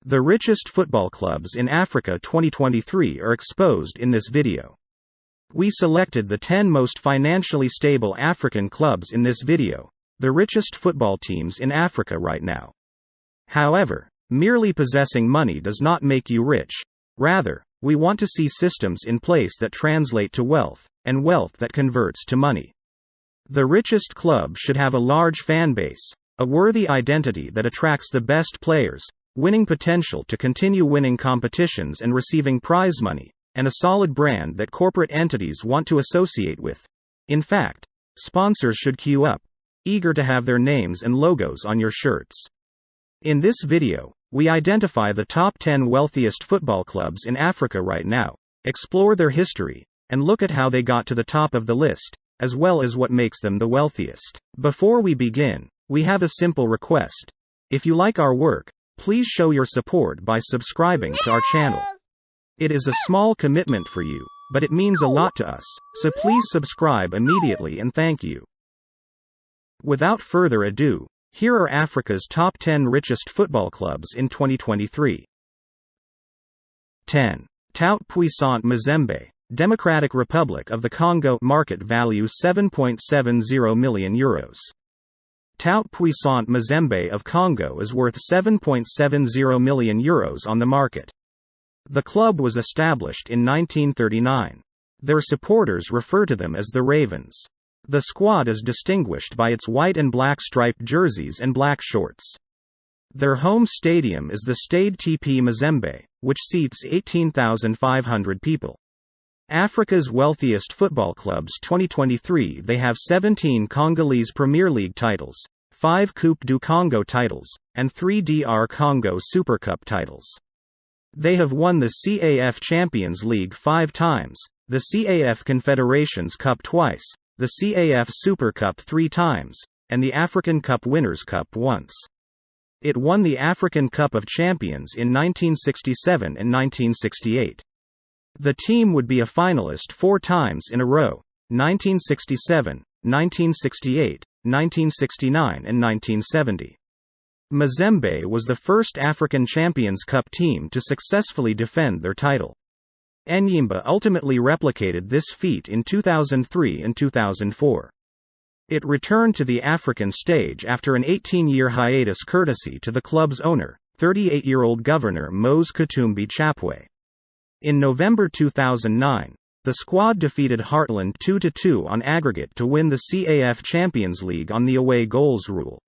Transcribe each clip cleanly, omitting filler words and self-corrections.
The richest football clubs in Africa 2023 are exposed in this video. We selected the 10 most financially stable African clubs in this video, the richest football teams in Africa right now. However, merely possessing money does not make you rich. Rather, we want to see systems in place that translate to wealth, and wealth that converts to money. The richest club should have a large fan base, a worthy identity that attracts the best players, winning potential to continue winning competitions and receiving prize money, and a solid brand that corporate entities want to associate with. In fact, sponsors should queue up, eager to have their names and logos on your shirts. In this video, we identify the top 10 wealthiest football clubs in Africa right now, explore their history, and look at how they got to the top of the list, as well as what makes them the wealthiest. Before we begin, we have a simple request. If you like our work, please show your support by subscribing to our channel. It is a small commitment for you, but it means a lot to us, so please subscribe immediately and thank you. Without further ado, here are Africa's top 10 richest football clubs in 2023. 10. Tout Puissant Mazembe, Democratic Republic of the Congo. Market value €7.70 million. Tout Puissant Mazembe of Congo is worth €7.70 million on the market. The club was established in 1939. Their supporters refer to them as the Ravens. The squad is distinguished by its white and black striped jerseys and black shorts. Their home stadium is the Stade TP Mazembe, which seats 18,500 people. Africa's wealthiest football clubs 2023. They have 17 Congolese Premier League titles, 5 Coupe du Congo titles, and 3 DR Congo Super Cup titles. They have won the CAF Champions League 5 times, the CAF Confederations Cup twice, the CAF Super Cup 3 times, and the African Cup Winners' Cup once. It won the African Cup of Champions in 1967 and 1968. The team would be a finalist 4 times in a row, 1967, 1968, 1969 and 1970. Mazembe was the first African Champions Cup team to successfully defend their title. Enyimba ultimately replicated this feat in 2003 and 2004. It returned to the African stage after an 18-year hiatus courtesy to the club's owner, 38-year-old Governor Mose Katumbi Chapwe. In November 2009, the squad defeated Heartland 2-2 on aggregate to win the CAF Champions League on the away goals rule.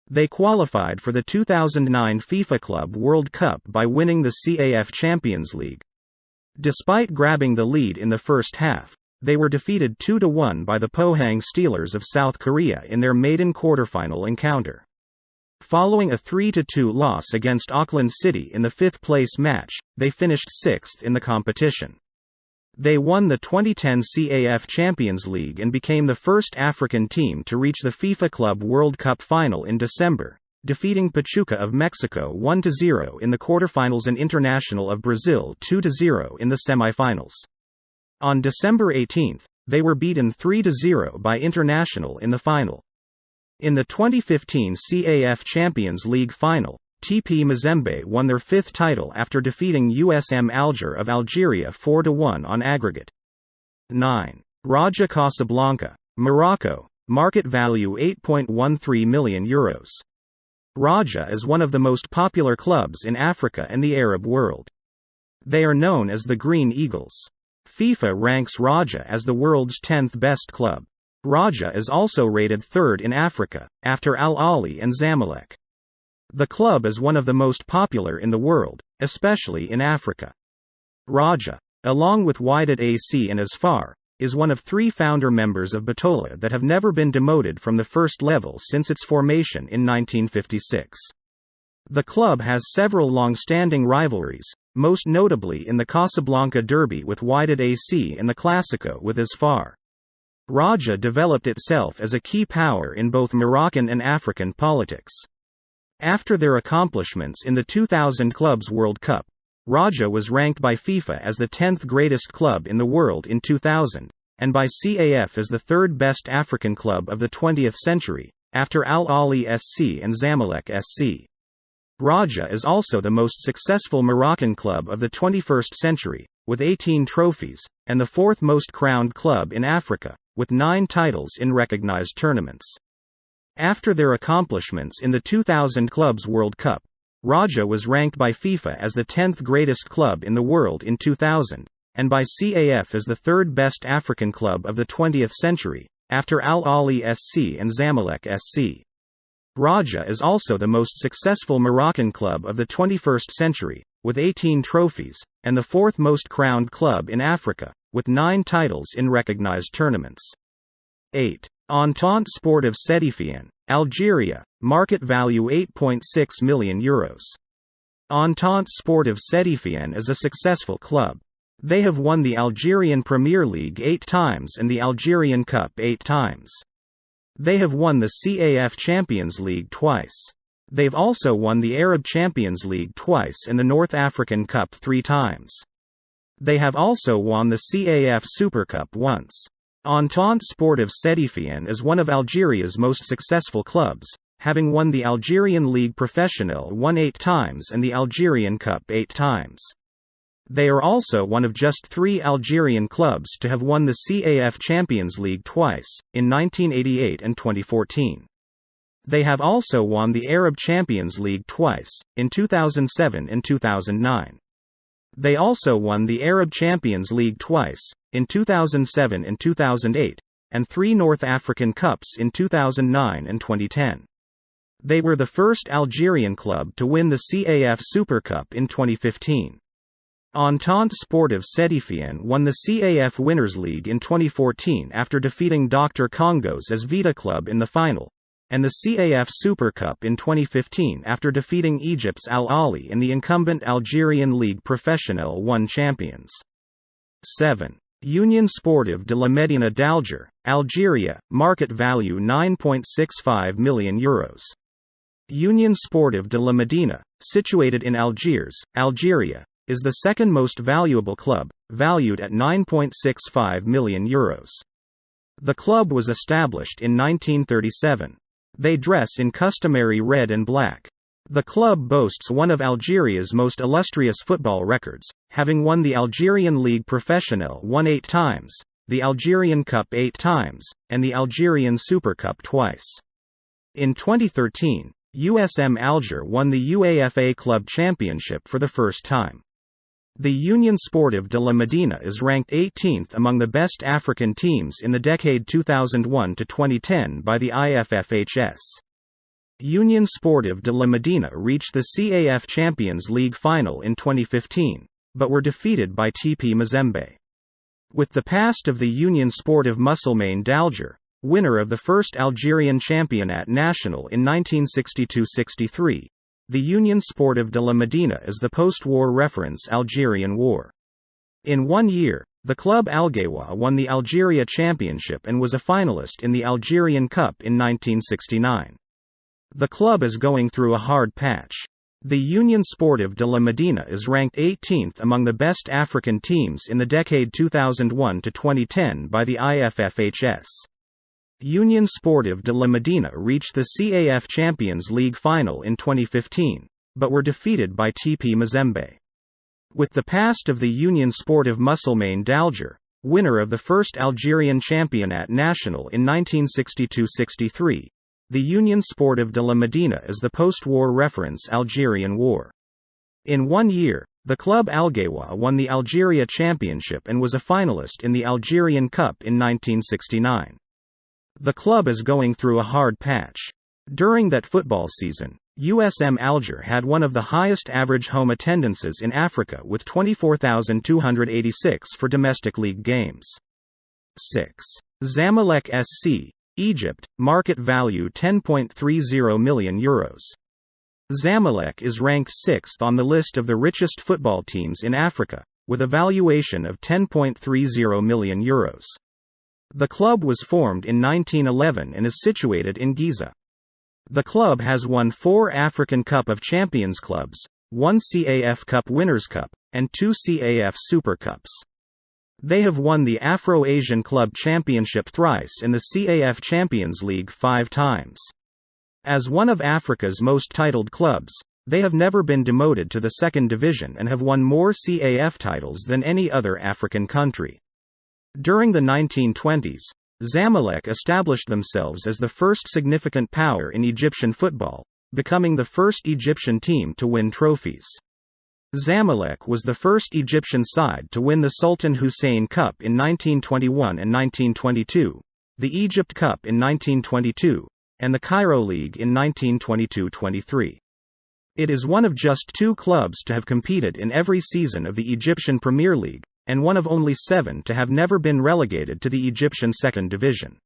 They qualified for the 2009 FIFA Club World Cup by winning the CAF Champions League. Despite grabbing the lead in the first half, they were defeated 2-1 by the Pohang Steelers of South Korea in their maiden quarterfinal encounter. Following a 3-2 loss against Auckland City in the 5th-place match, they finished 6th in the competition. They won the 2010 CAF Champions League and became the first African team to reach the FIFA Club World Cup final in December, defeating Pachuca of Mexico 1-0 in the quarterfinals and International of Brazil 2-0 in the semifinals. On December 18, they were beaten 3-0 by International in the final. In the 2015 CAF Champions League final, TP Mazembe won their 5th title after defeating USM Alger of Algeria 4-1 on aggregate. 9. Raja Casablanca, Morocco, market value €8.13 million. Raja is one of the most popular clubs in Africa and the Arab world. They are known as the Green Eagles. FIFA ranks Raja as the world's 10th best club. Raja is also rated 3rd in Africa, after Al Ahly and Zamalek. The club is one of the most popular in the world, especially in Africa. Raja, along with Wydad AC and Asfar, is one of 3 founder members of Batola that have never been demoted from the first level since its formation in 1956. The club has several long-standing rivalries, most notably in the Casablanca Derby with Wydad AC and the Clasico with Asfar. Raja developed itself as a key power in both Moroccan and African politics. After their accomplishments in the 2000 Clubs World Cup, Raja was ranked by FIFA as the 10th greatest club in the world in 2000, and by CAF as the 3rd best African club of the 20th century, after Al Ahly SC and Zamalek SC. Raja is also the most successful Moroccan club of the 21st century, with 18 trophies, and the fourth most crowned club in Africa, with 9 titles in recognized tournaments. After their accomplishments in the 2000 Clubs World Cup, Raja was ranked by FIFA as the 10th greatest club in the world in 2000, and by CAF as the third best African club of the 20th century, after Al Ahly SC and Zamalek SC. Raja is also the most successful Moroccan club of the 21st century, with 18 trophies, and the fourth most crowned club in Africa, with 9 titles in recognized tournaments. 8. Entente Sportive Sédifienne, Algeria, market value €8.6 million. Entente Sportive Sédifienne is a successful club. They have won the Algerian Premier League 8 times and the Algerian Cup 8 times. They have won the CAF Champions League twice. They've also won the Arab Champions League twice and the North African Cup 3 times. They have also won the CAF Super Cup once. Entente Sportive Sédifienne is one of Algeria's most successful clubs, having won the Algerian Ligue Professionnelle 8 times and the Algerian Cup 8 times. They are also one of just 3 Algerian clubs to have won the CAF Champions League twice, in 1988 and 2014. They have also won the Arab Champions League twice, in 2007 and 2009. They also won the Arab Champions League twice, in 2007 and 2008, and 3 North African Cups in 2009 and 2010. They were the first Algerian club to win the CAF Super Cup in 2015. Entente Sportive Sédifienne won the CAF Winners' League in 2014 after defeating Dr. Congo's as Vita Club in the final, and the CAF Super Cup in 2015 after defeating Egypt's Al Ahly in the incumbent Algerian Ligue Professionnelle 1 champions. 7. Union Sportive de la Médina d'Alger, Algeria, market value €9.65 million. Union Sportive de la Médina, situated in Algiers, Algeria, is the second most valuable club, valued at €9.65 million. The club was established in 1937. They dress in customary red and black. The club boasts one of Algeria's most illustrious football records, having won the Algerian Ligue Professionnelle 8 times, the Algerian Cup 8 times, and the Algerian Super Cup twice. In 2013, USM Alger won the UEFA Club Championship for the first time. The Union Sportive de la Médina is ranked 18th among the best African teams in the decade 2001 to 2010 by the IFFHS. Union Sportive de la Médina reached the CAF Champions League final in 2015, but were defeated by TP Mazembe. With the past of the Union Sportive Musulmane d'Alger, winner of the first Algerian Championnat National in 1962–63, the Union Sportive de la Médina is the post-war reference Algerian War. In 1 year, the club Algewa won the Algeria Championship and was a finalist in the Algerian Cup in 1969. The club is going through a hard patch. The Union Sportive de la Médina is ranked 18th among the best African teams in the decade 2001 to 2010 by the IFFHS. Union Sportive de la Médina reached the CAF Champions League final in 2015, but were defeated by TP Mazembe. With the past of the Union Sportive Musulmane d'Alger, winner of the first Algerian Championnat National in 1962–63, the Union Sportive de la Médina is the post-war reference Algerian War. In 1 year, the club Algewa won the Algeria Championship and was a finalist in the Algerian Cup in 1969. The club is going through a hard patch. During that football season, USM Alger had one of the highest average home attendances in Africa with 24,286 for domestic league games. 6. Zamalek SC, Egypt, market value €10.30 million. Zamalek is ranked 6th on the list of the richest football teams in Africa, with a valuation of €10.30 million. The club was formed in 1911 and is situated in Giza. The club has won 4 African Cup of Champions clubs, 1 CAF Cup Winners' Cup, and 2 CAF Super Cups. They have won the Afro-Asian Club Championship thrice and the CAF Champions League 5 times. As one of Africa's most titled clubs, They have never been demoted to the second division and have won more CAF titles than any other African country. During the 1920s, Zamalek established themselves as the first significant power in Egyptian football, becoming the first Egyptian team to win trophies. Zamalek was the first Egyptian side to win the Sultan Hussein Cup in 1921 and 1922, the Egypt Cup in 1922, and the Cairo League in 1922-23. It is one of just 2 clubs to have competed in every season of the Egyptian Premier League, and one of only 7 to have never been relegated to the Egyptian second division.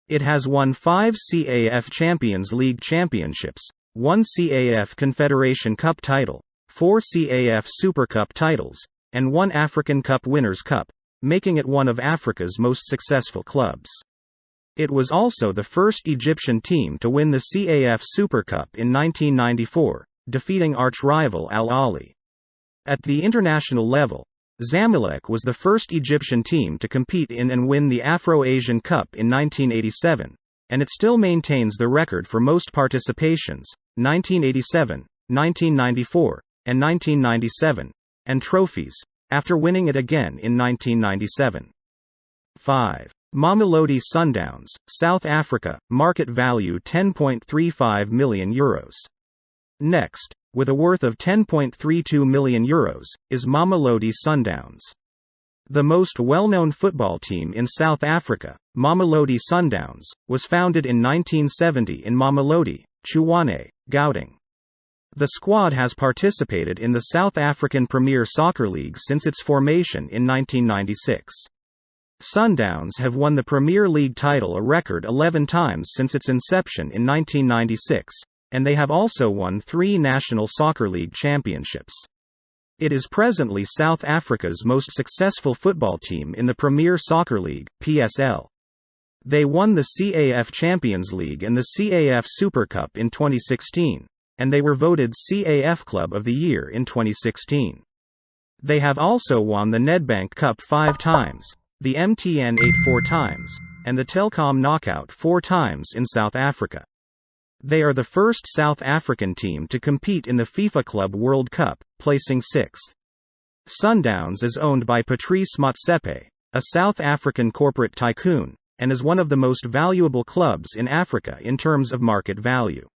It has won 5 CAF Champions League championships, 1 CAF Confederation Cup title, 4 CAF Super Cup titles, and 1 African Cup Winners' Cup, making it one of Africa's most successful clubs. It was also the first Egyptian team to win the CAF Super Cup in 1994, defeating arch-rival Al Ahly. At the international level, Zamalek was the first Egyptian team to compete in and win the Afro-Asian Cup in 1987, and it still maintains the record for most participations, 1987, 1994, and 1997, and trophies, after winning it again in 1997. 5. Mamelodi Sundowns, South Africa, market value €10.35 million. Next, with a worth of €10.32 million, is Mamelodi Sundowns. The most well-known football team in South Africa, Mamelodi Sundowns, was founded in 1970 in Mamelodi, Tshwane, Gauteng. The squad has participated in the South African Premier Soccer League since its formation in 1996. Sundowns have won the Premier League title a record 11 times since its inception in 1996, and they have also won 3 National Soccer League championships. It is presently South Africa's most successful football team in the Premier Soccer League, PSL. They won the CAF Champions League and the CAF Super Cup in 2016, and they were voted CAF Club of the Year in 2016. They have also won the Nedbank Cup 5 times, the MTN 8 4 times, and the Telkom Knockout 4 times in South Africa. They are the first South African team to compete in the FIFA Club World Cup, placing 6th. Sundowns is owned by Patrice Motsepe, a South African corporate tycoon, and is one of the most valuable clubs in Africa in terms of market value.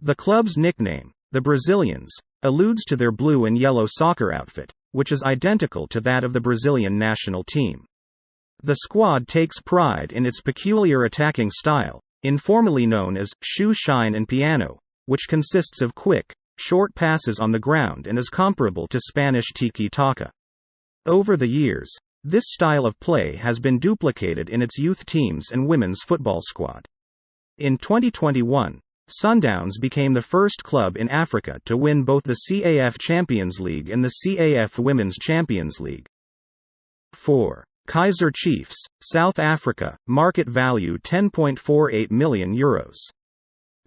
The club's nickname, the Brazilians, alludes to their blue and yellow soccer outfit, which is identical to that of the Brazilian national team. The squad takes pride in its peculiar attacking style, informally known as shoe shine and piano, which consists of quick, short passes on the ground and is comparable to Spanish tiki-taka. Over the years, this style of play has been duplicated in its youth teams and women's football squad. In 2021, Sundowns became the first club in Africa to win both the CAF Champions League and the CAF Women's Champions League. 4. Kaizer Chiefs, South Africa, market value €10.48 million.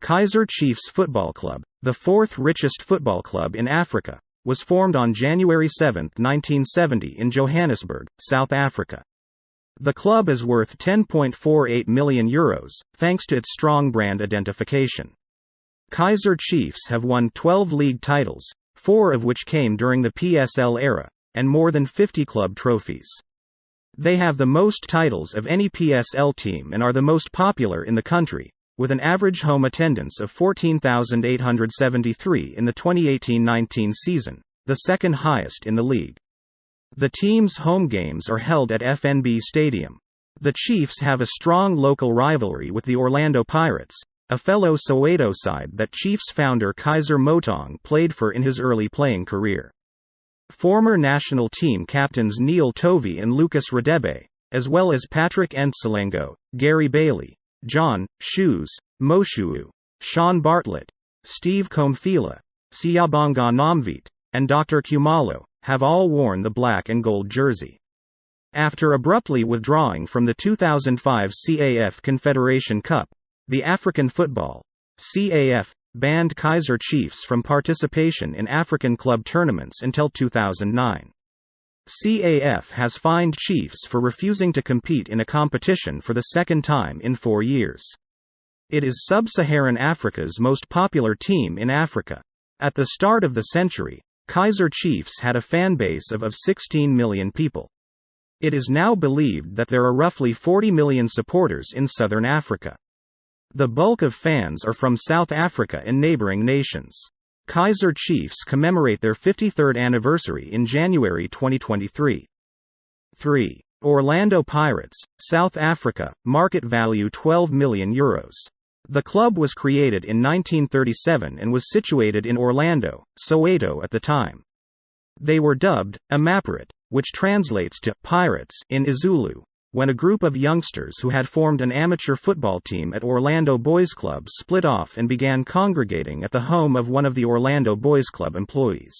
Kaizer Chiefs Football Club, the 4th richest football club in Africa, was formed on January 7, 1970 in Johannesburg, South Africa. The club is worth €10.48 million, thanks to its strong brand identification. Kaizer Chiefs have won 12 league titles, 4 of which came during the PSL era, and more than 50 club trophies. They have the most titles of any PSL team and are the most popular in the country, with an average home attendance of 14,873 in the 2018-19 season, the second highest in the league. The team's home games are held at FNB Stadium. The Chiefs have a strong local rivalry with the Orlando Pirates, a fellow Soweto side that Chiefs founder Kaiser Motaung played for in his early playing career. Former national team captains Neil Tovey and Lucas Radebe, as well as Patrick Ntsalengo, Gary Bailey, John Shoes, Moshu'u, Sean Bartlett, Steve Komfila, Siyabonga Namvit, and Dr. Kumalo, have all worn the black and gold jersey. After abruptly withdrawing from the 2005 CAF Confederation Cup, the African Football CAF banned Kaizer Chiefs from participation in African club tournaments until 2009. CAF has fined Chiefs for refusing to compete in a competition for the second time in 4 years. It is Sub-Saharan Africa's most popular team in Africa. At the start of the century, Kaizer Chiefs had a fan base of 16 million people. It is now believed that there are roughly 40 million supporters in southern Africa. The bulk of fans are from South Africa and neighboring nations. Kaizer Chiefs commemorate their 53rd anniversary in January 2023. 3. Orlando Pirates, South Africa, market value €12 million. The club was created in 1937 and was situated in Orlando, Soweto at the time. They were dubbed Amapirat, which translates to pirates in Izulu, when a group of youngsters who had formed an amateur football team at Orlando Boys Club split off and began congregating at the home of one of the Orlando Boys Club employees.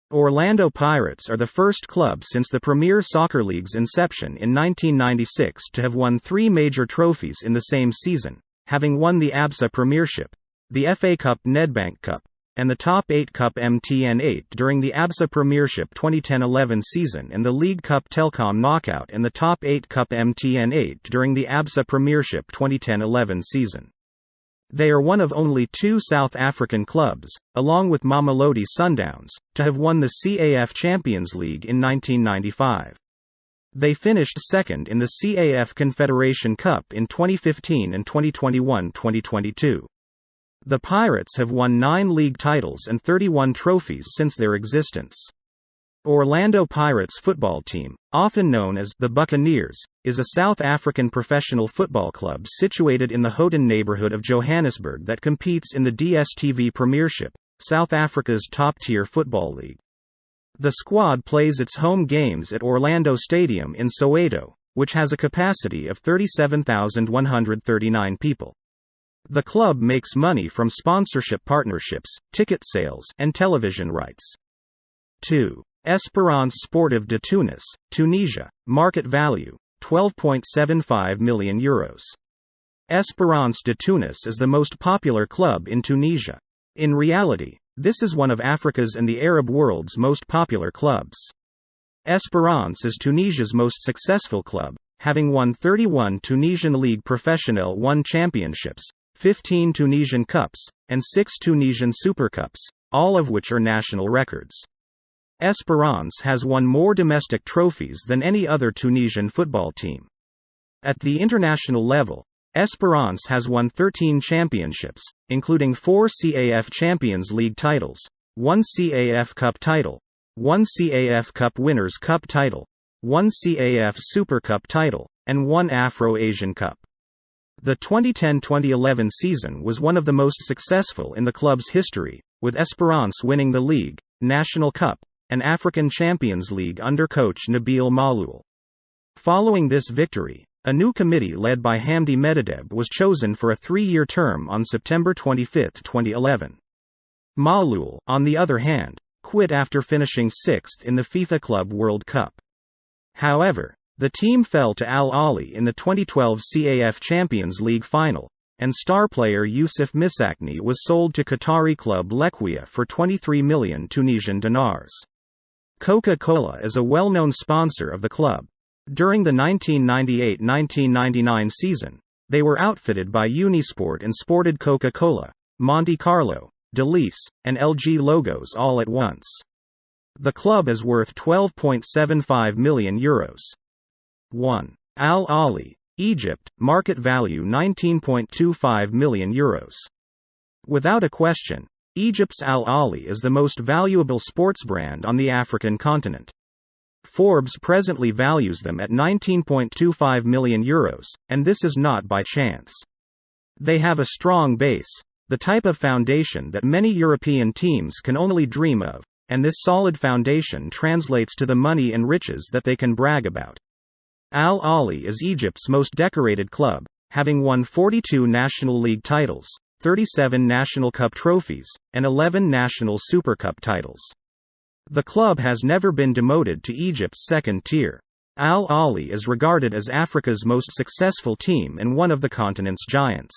Orlando Pirates are the first club since the Premier Soccer League's inception in 1996 to have won 3 major trophies in the same season, having won the ABSA Premiership, the FA Cup Nedbank Cup, and the Top 8 Cup MTN8 during the ABSA Premiership 2010-11 season and the League Cup Telkom Knockout and the Top 8 Cup MTN8 during the ABSA Premiership 2010-11 season. They are one of only 2 South African clubs, along with Mamelodi Sundowns, to have won the CAF Champions League in 1995. They finished second in the CAF Confederation Cup in 2015 and 2021-2022. The Pirates have won 9 league titles and 31 trophies since their existence. Orlando Pirates football team, often known as the Buccaneers, is a South African professional football club situated in the Houghton neighbourhood of Johannesburg that competes in the DStv Premiership, South Africa's top-tier football league. The squad plays its home games at Orlando Stadium in Soweto, which has a capacity of 37,139 people. The club makes money from sponsorship partnerships, ticket sales, and television rights. 2. Espérance Sportive de Tunis, Tunisia, market value, €12.75 million. Espérance de Tunis is the most popular club in Tunisia. In reality, this is one of Africa's and the Arab world's most popular clubs. Espérance is Tunisia's most successful club, having won 31 Tunisian Ligue Professionnelle 1 championships, 15 Tunisian Cups, and 6 Tunisian Super Cups, all of which are national records. Espérance has won more domestic trophies than any other Tunisian football team. At the international level, Espérance has won 13 championships, including 4 CAF Champions League titles, 1 CAF Cup title, 1 CAF Cup Winners' Cup title, 1 CAF Super Cup title, and 1 Afro-Asian Cup. The 2010-2011 season was one of the most successful in the club's history, with Espérance winning the league, National Cup, and African Champions League under coach Nabil Maloul. Following this victory, a new committee led by Hamdi Medadeb was chosen for a 3-year term on September 25, 2011. Maloul, on the other hand, quit after finishing 6th in the FIFA Club World Cup. However, the team fell to Al Ahly in the 2012 CAF Champions League final, and star player Youssef Misakni was sold to Qatari club Lekhwia for 23 million Tunisian dinars. Coca-Cola is a well-known sponsor of the club. During the 1998-1999 season, they were outfitted by Unisport and sported Coca-Cola, Monte Carlo, Delice, and LG logos all at once. The club is worth €12.75 million. 1. Al Ahly, Egypt, market value €19.25 million. Without a question, Egypt's Al Ahly is the most valuable sports brand on the African continent. Forbes presently values them at €19.25 million, and this is not by chance. They have a strong base, the type of foundation that many European teams can only dream of, and this solid foundation translates to the money and riches that they can brag about. Al Ahly is Egypt's most decorated club, having won 42 National League titles, 37 National Cup trophies, and 11 National Super Cup titles. The club has never been demoted to Egypt's second tier. Al Ahly is regarded as Africa's most successful team and one of the continent's giants.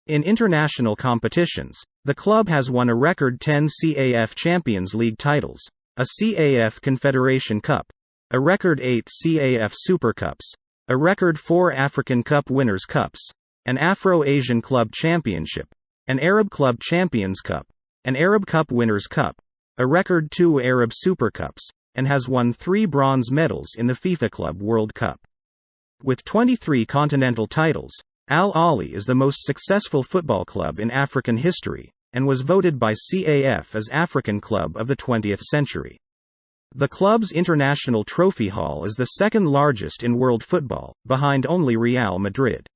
In international competitions, the club has won a record 10 CAF Champions League titles, a CAF Confederation Cup, a record 8 CAF Super Cups, a record 4 African Cup Winners' Cups, an Afro-Asian Club Championship, an Arab Club Champions Cup, an Arab Cup Winners' Cup, a record 2 Arab Super Cups, and has won 3 bronze medals in the FIFA Club World Cup. With 23 continental titles, Al Ahly is the most successful football club in African history, and was voted by CAF as African Club of the 20th century. The club's international trophy haul is the second largest in world football, behind only Real Madrid.